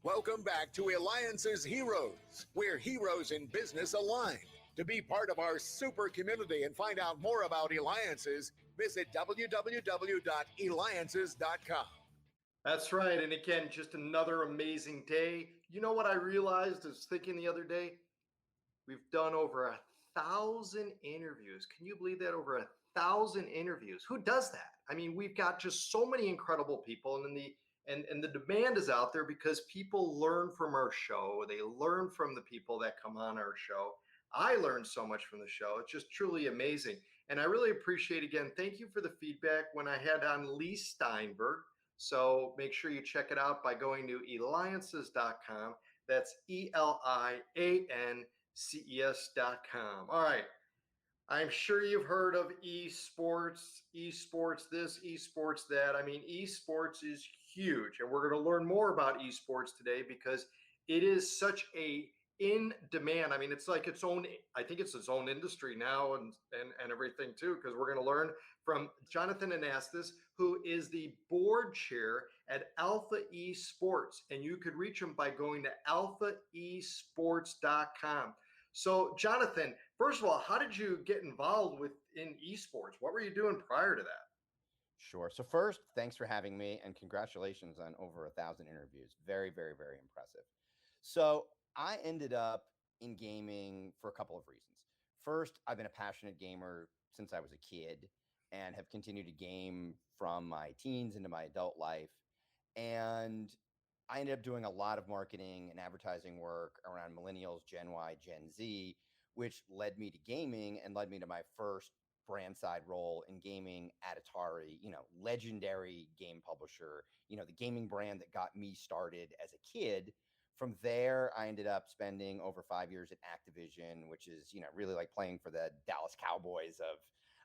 Welcome back to Eliances Heroes, where heroes in business align. To be part of our super community and find out more about Eliances, visit www.eliances.com. That's right. And again, just another amazing day. You know what I realized? I was thinking the other day, we've done over 1,000 interviews. Can you believe that? Over 1,000 interviews. Who does that? I mean, we've got just so many incredible people, and the demand is out there because people learn from our show. They learn from the people that come on our show. I learned so much from the show. It's just truly amazing. And I really appreciate, again, thank you for the feedback when I had on Lee Steinberg. So make sure you check it out by going to Eliances.com. That's ELIANCES.com. All right. I'm sure you've heard of esports, esports this, esports that. I mean, esports is huge, and we're going to learn more about esports today because it is such a in demand. I mean, it's like its own, I think it's its own industry now and everything too, because we're going to learn from Jonathan Anastas, who is the board chair at Alpha Esports, and you could reach him by going to alphaesports.com. So, Jonathan, first of all, how did you get involved in esports? What were you doing prior to that? Sure. So first, thanks for having me, and congratulations on over 1,000 interviews. Very, very, very impressive. So I ended up in gaming for a couple of reasons. First, I've been a passionate gamer since I was a kid and have continued to game from my teens into my adult life. And I ended up doing a lot of marketing and advertising work around millennials, Gen Y, Gen Z, which led me to gaming and led me to my first brand side role in gaming at Atari, legendary game publisher, the gaming brand that got me started as a kid. From there, I ended up spending over 5 years at Activision, which is, really like playing for the Dallas Cowboys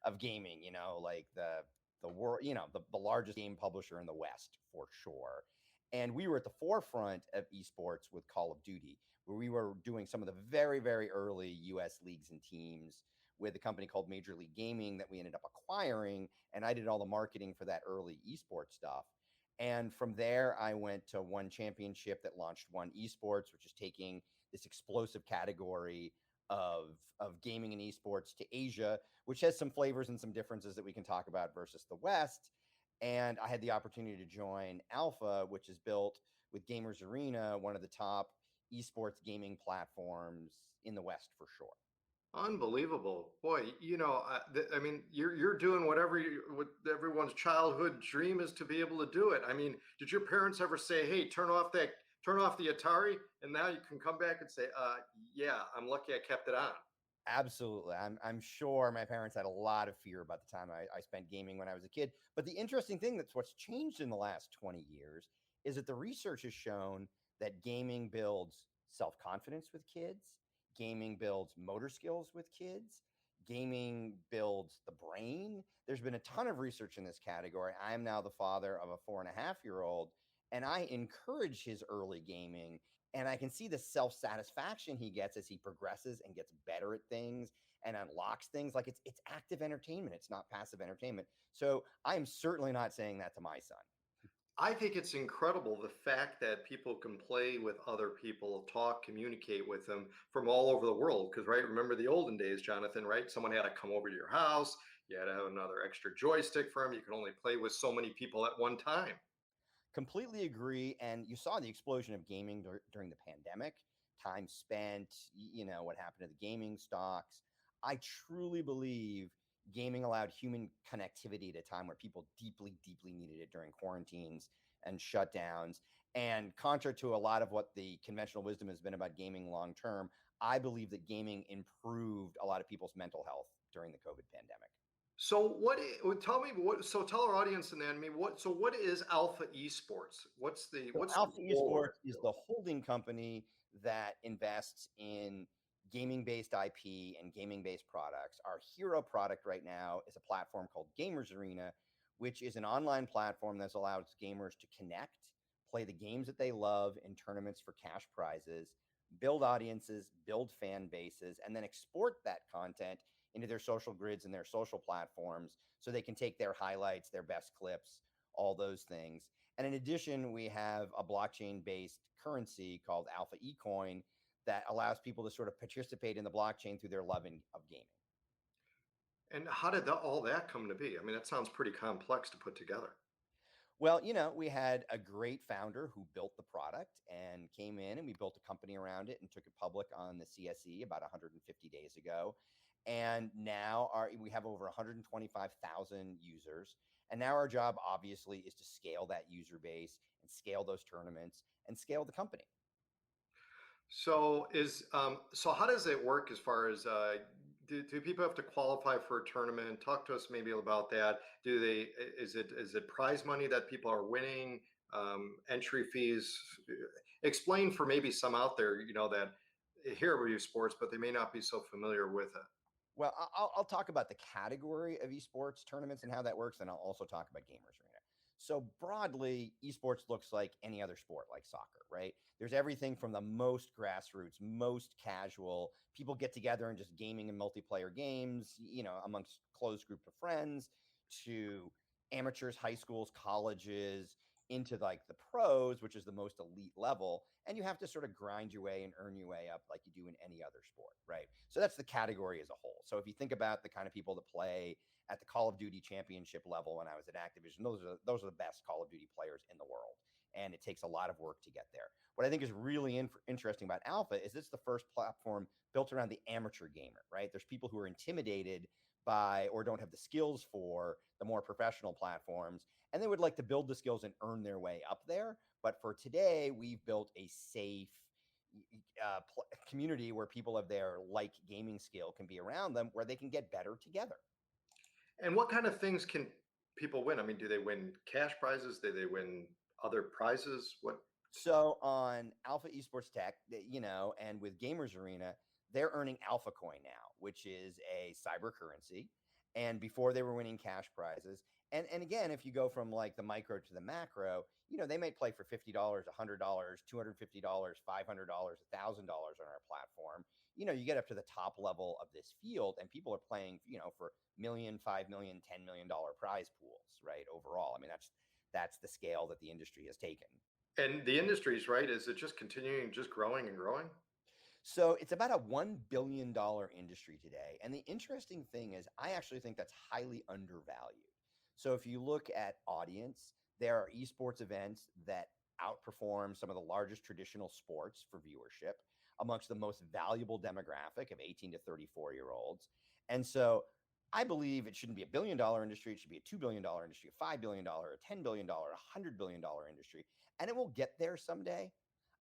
of gaming, like the world, the largest game publisher in the West for sure. And we were at the forefront of esports with Call of Duty, where we were doing some of the very, very early US leagues and teams with a company called Major League Gaming that we ended up acquiring. And I did all the marketing for that early esports stuff. And from there, I went to One Championship that launched One Esports, which is taking this explosive category of gaming and esports to Asia, which has some flavors and some differences that we can talk about versus the West. And I had the opportunity to join Alpha, which is built with Gamers Arena, one of the top esports gaming platforms in the West for sure. Unbelievable, boy! I mean, you're doing what everyone's childhood dream is to be able to do it. I mean, did your parents ever say, "Hey, turn off the Atari," and now you can come back and say, "Yeah, I'm lucky I kept it on." Absolutely. I'm sure my parents had a lot of fear about the time I spent gaming when I was a kid. But the interesting thing that's what's changed in the last 20 years is that the research has shown that gaming builds self-confidence with kids, gaming builds motor skills with kids, gaming builds the brain. There's been a ton of research in this category. I'm now the father of a 4.5-year-old, and I encourage his early gaming, and I can see the self-satisfaction he gets as he progresses and gets better at things and unlocks things. Like it's active entertainment. It's not passive entertainment. So I'm certainly not saying that to my son. I think it's incredible the fact that people can play with other people, talk, communicate with them from all over the world. Because, right, remember the olden days, Jonathan, right? Someone had to come over to your house. You had to have another extra joystick for them. You could only play with so many people at one time. Completely agree. And you saw the explosion of gaming during the pandemic, time spent, what happened to the gaming stocks. I truly believe gaming allowed human connectivity at a time where people deeply, deeply needed it during quarantines and shutdowns. And contrary to a lot of what the conventional wisdom has been about gaming long term, I believe that gaming improved a lot of people's mental health during the COVID pandemic. So tell me what, so tell our audience and then me what is Alpha Esports? What's the Alpha role? Esports is the holding company that invests in gaming-based IP and gaming-based products. Our hero product right now is a platform called Gamers Arena, which is an online platform that allows gamers to connect, play the games that they love in tournaments for cash prizes, build audiences, build fan bases, and then export that content into their social grids and their social platforms so they can take their highlights, their best clips, all those things. And in addition, we have a blockchain-based currency called Alpha eCoin that allows people to sort of participate in the blockchain through their love of gaming. And how did all that come to be? I mean, that sounds pretty complex to put together. Well, we had a great founder who built the product and came in, and we built a company around it and took it public on the CSE about 150 days ago. And now we have over 125,000 users. And now our job, obviously, is to scale that user base and scale those tournaments and scale the company. So how does it work as far as do people have to qualify for a tournament? Talk to us maybe about that. Is it prize money that people are winning? Entry fees? Explain for maybe some out there, that hear about sports, but they may not be so familiar with it. Well, I'll talk about the category of esports tournaments and how that works, and I'll also talk about Gamers Arena. So broadly, esports looks like any other sport, like soccer, right? There's everything from the most grassroots, most casual, people get together and just gaming and multiplayer games, amongst closed group of friends, to amateurs, high schools, colleges, into like the pros, which is the most elite level. And you have to sort of grind your way and earn your way up like you do in any other sport, right? So that's the category as a whole. So if you think about the kind of people that play at the Call of Duty championship level when I was at Activision, those are the best Call of Duty players in the world. And it takes a lot of work to get there. What I think is really interesting about Alpha is it's the first platform built around the amateur gamer, right? There's people who are intimidated by or don't have the skills for the more professional platforms, and they would like to build the skills and earn their way up there. But for today, we've built a safe community where people of their like gaming skill can be around them, where they can get better together. And what kind of things can people win? I mean, do they win cash prizes? Do they win other prizes? What? So on Alpha Esports Tech, and with Gamers Arena, they're earning Alpha Coin now, which is a cyber currency. And before they were winning cash prizes. And again, if you go from like the micro to the macro, they might play for $50, $100, $250, $500, $1,000 on our platform. You get up to the top level of this field, and people are playing, for $1 million, $5 million, $10 million prize pools, right? Overall, I mean, that's the scale that the industry has taken. And the industry's right. Is it just continuing, just growing and growing? So it's about a $1 billion industry today. And the interesting thing is, I actually think that's highly undervalued. So if you look at audience, there are esports events that outperform some of the largest traditional sports for viewership amongst the most valuable demographic of 18 to 34-year-olds. And so I believe it shouldn't be $1 billion industry. It should be a $2 billion industry, a $5 billion, a $10 billion, a $100 billion industry. And it will get there someday.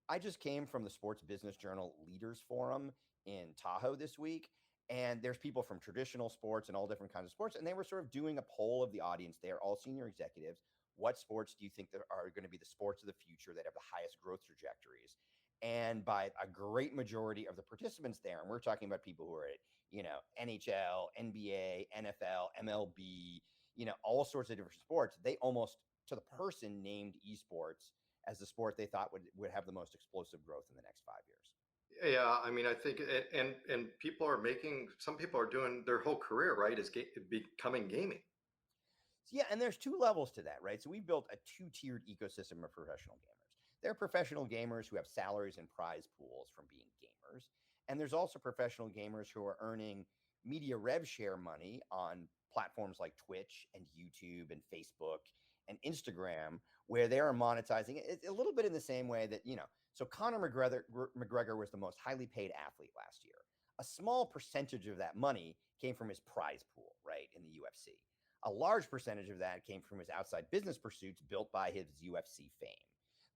I just came from the Sports Business Journal Leaders Forum in Tahoe this week. And there's people from traditional sports and all different kinds of sports. And they were sort of doing a poll of the audience. They are all senior executives. What sports do you think that are going to be the sports of the future that have the highest growth trajectories? And by a great majority of the participants there, and we're talking about people who are at, NHL, NBA, NFL, MLB, all sorts of different sports, they almost to the person named esports as the sport they thought would have the most explosive growth in the next 5 years. Yeah, I mean, I think, and people are some people are doing their whole career, right, is becoming gaming. Yeah, and there's two levels to that, right? So we built a two-tiered ecosystem of professional gamers. There are professional gamers who have salaries and prize pools from being gamers. And there's also professional gamers who are earning media rev share money on platforms like Twitch and YouTube and Facebook and Instagram, where they are monetizing it a little bit in the same way that, so Conor McGregor was the most highly paid athlete last year. A small percentage of that money came from his prize pool, right, in the UFC. A large percentage of that came from his outside business pursuits built by his UFC fame.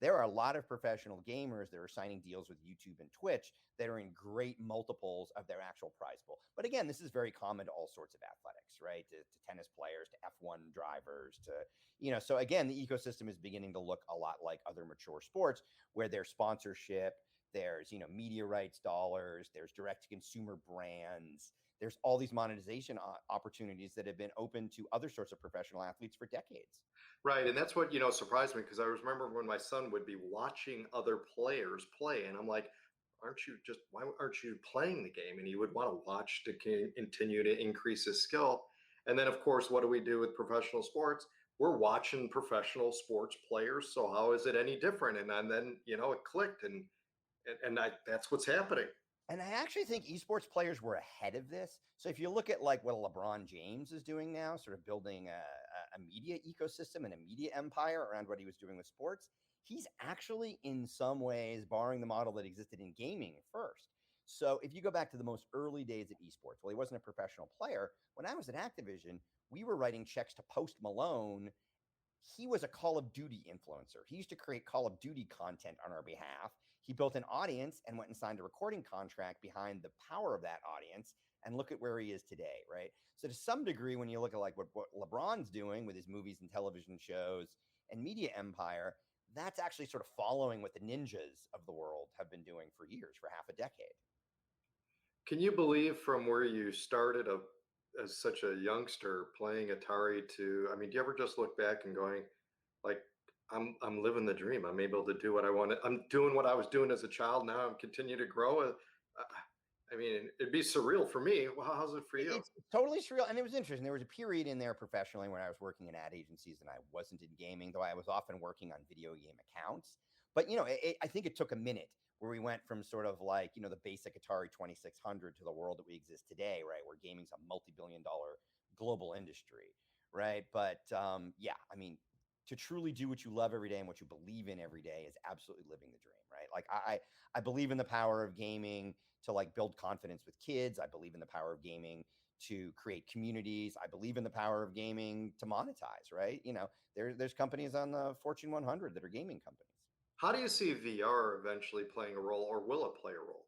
There are a lot of professional gamers that are signing deals with YouTube and Twitch that are in great multiples of their actual prize pool. But again, this is very common to all sorts of athletics, right? To tennis players, to F1 drivers, to, so again, the ecosystem is beginning to look a lot like other mature sports where there's sponsorship, there's, media rights dollars, there's direct to consumer brands. There's all these monetization opportunities that have been open to other sorts of professional athletes for decades. Right. And that's what, surprised me, because I remember when my son would be watching other players play, and I'm like, why aren't you playing the game? And he would want to watch to continue to increase his skill. And then, of course, what do we do with professional sports? we're watching professional sports players. So how is it any different? And then, it clicked that's what's happening. And I actually think esports players were ahead of this. So if you look at like what LeBron James is doing now, sort of building a media ecosystem and a media empire around what he was doing with sports, he's actually in some ways borrowing the model that existed in gaming first. So if you go back to the most early days of esports, well, he wasn't a professional player. When I was at Activision, we were writing checks to Post Malone. He was a Call of Duty influencer. He used to create Call of Duty content on our behalf. He built an audience and went and signed a recording contract behind the power of that audience. And look at where he is today, right? So to some degree, when you look at like what LeBron's doing with his movies and television shows and media empire, that's actually sort of following what the ninjas of the world have been doing for years, for half a decade. Can you believe from where you started as such a youngster playing Atari to, I mean, do you ever just look back and going like, I'm living the dream. I'm able to do what I want. I'm doing what I was doing as a child. Now I'm continuing to grow. I mean, it'd be surreal for me. Well, how's it for you? It's totally surreal. And it was interesting. There was a period in there professionally when I was working in ad agencies and I wasn't in gaming, though I was often working on video game accounts. But, I think it took a minute where we went from sort of like, the basic Atari 2600 to the world that we exist today, right? Where gaming's a multi-billion-dollar global industry, right? But yeah, I mean, to truly do what you love every day and what you believe in every day is absolutely living the dream, right? Like I believe in the power of gaming to like build confidence with kids. I believe in the power of gaming to create communities. I believe in the power of gaming to monetize, right? There's companies on the Fortune 100 that are gaming companies. How do you see VR eventually playing a role, or will it play a role?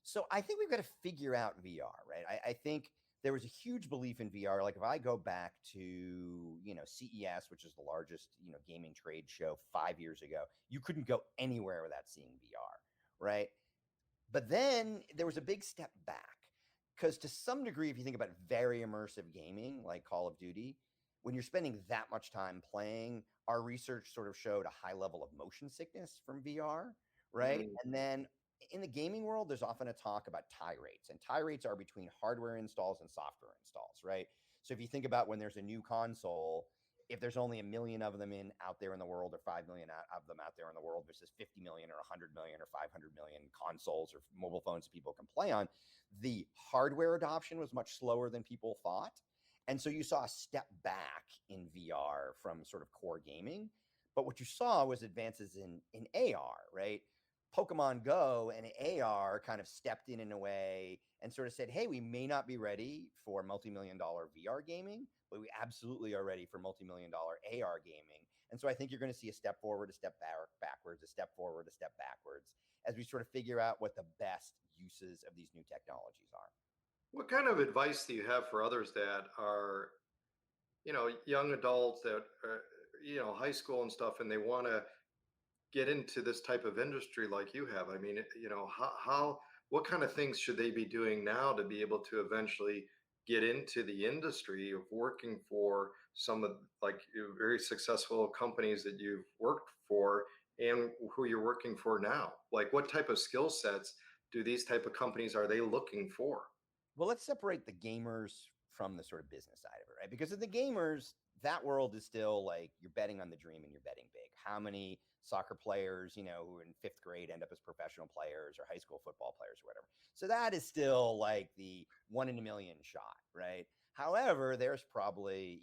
So I think we've got to figure out VR, right? I think there was a huge belief in VR. Like if I go back to, CES, which is the largest, gaming trade show 5 years ago, you couldn't go anywhere without seeing VR, right? But then there was a big step back because to some degree, if you think about very immersive gaming like Call of Duty, when you're spending that much time playing, our research sort of showed a high level of motion sickness from VR, right? Mm. And then in the gaming world, there's often a talk about tie rates, and tie rates are between hardware installs and software installs, right? So if you think about when there's a new console, if there's only 1 million of them out there in the world, or 5 million of them out there in the world versus 50 million or 100 million or 500 million consoles or mobile phones that people can play on, the hardware adoption was much slower than people thought. And so you saw a step back in VR from sort of core gaming. But what you saw was advances in AR, right? Pokemon Go and AR kind of stepped in a way and sort of said, hey, we may not be ready for multi-million-dollar VR gaming, but we absolutely are ready for multi-million-dollar AR gaming. And so I think you're going to see a step forward, a step backwards, a step forward, a step backwards, as we sort of figure out what the best uses of these new technologies are. What kind of advice do you have for others that are, young adults that are, high school and stuff, and they want to get into this type of industry like you have? I mean, what kind of things should they be doing now to be able to eventually get into the industry of working for some of like very successful companies that you've worked for and who you're working for now? Like what type of skill sets do these type of companies, are they looking for? Well, let's separate the gamers from the sort of business side of it, right? Because in the gamers, that world is still like you're betting on the dream and you're betting big. How many soccer players, who in 5th grade end up as professional players or high school football players or whatever? So that is still like the 1 in a million shot, right? However, there's probably,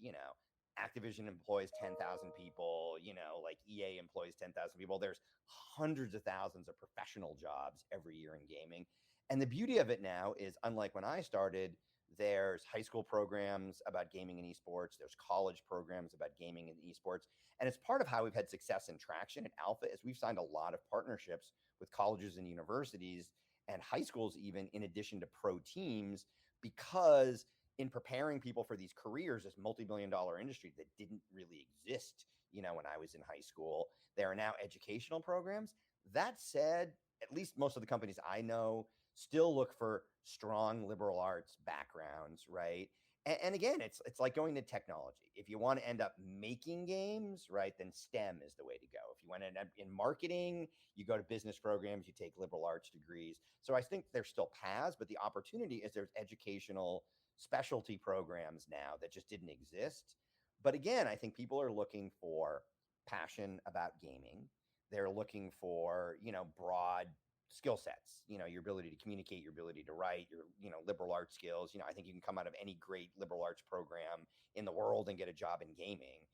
Activision employs 10,000 people, like EA employs 10,000 people. There's hundreds of thousands of professional jobs every year in gaming. And the beauty of it now is, unlike when I started, there's high school programs about gaming and esports. There's college programs about gaming and esports. And it's part of how we've had success and traction at Alpha is we've signed a lot of partnerships with colleges and universities and high schools even, in addition to pro teams, because in preparing people for these careers, this multi-billion-dollar industry that didn't really exist, when I was in high school, there are now educational programs. That said, at least most of the companies I know still look for strong liberal arts backgrounds, right? And again, it's like going to technology. If you want to end up making games, right, then STEM is the way to go. If you want to end up in marketing, you go to business programs, you take liberal arts degrees. So I think there's still paths, but the opportunity is there's educational specialty programs now that just didn't exist. But again, I think people are looking for passion about gaming. They're looking for, broad skill sets, your ability to communicate, your ability to write, your, liberal arts skills. I think you can come out of any great liberal arts program in the world and get a job in gaming,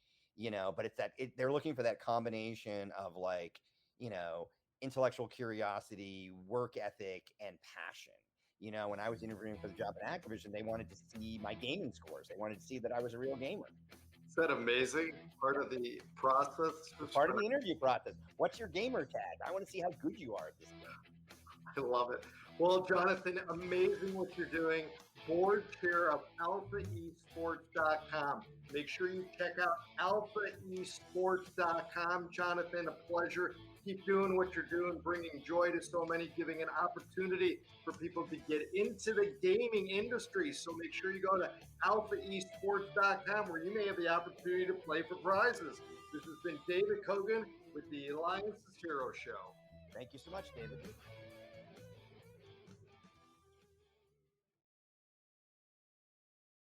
but they're looking for that combination of like, intellectual curiosity, work ethic, and passion. When I was interviewing for the job at Activision, they wanted to see my gaming scores. They wanted to see that I was a real gamer. Is that amazing? Part of the process? Part of the interview process. What's your gamer tag? I want to see how good you are at this game. I love it. Well, Jonathan, amazing what you're doing. Board chair of AlphaEsports.com. Make sure you check out AlphaEsports.com. Jonathan, a pleasure. Keep doing what you're doing, bringing joy to so many, giving an opportunity for people to get into the gaming industry. So make sure you go to AlphaEsports.com, where you may have the opportunity to play for prizes. This has been David Kogan with the Eliances Hero Show. Thank you so much, David.